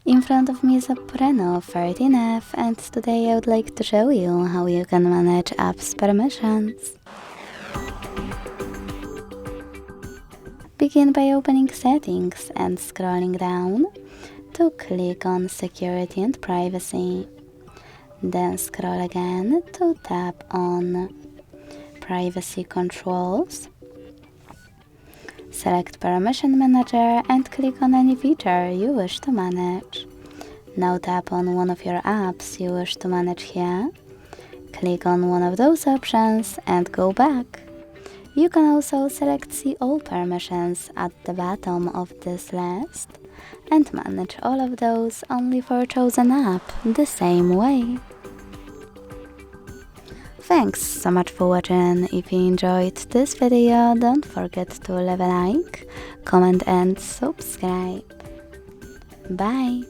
In front of me is OPPO Reno 13F, and today I would like to show you how you can manage apps permissions. Begin by opening Settings and scrolling down to click on Security and Privacy. Then scroll again to tap on Privacy Controls. Select Permission Manager and click on any feature you wish to manage. Now tap on one of your apps you wish to manage here. Click on one of those options and go back. You can also select See All Permissions at the bottom of this list and manage all of those only for a chosen app the same way. Thanks so much for watching. If you enjoyed this video, don't forget to leave a like, comment and subscribe. Bye!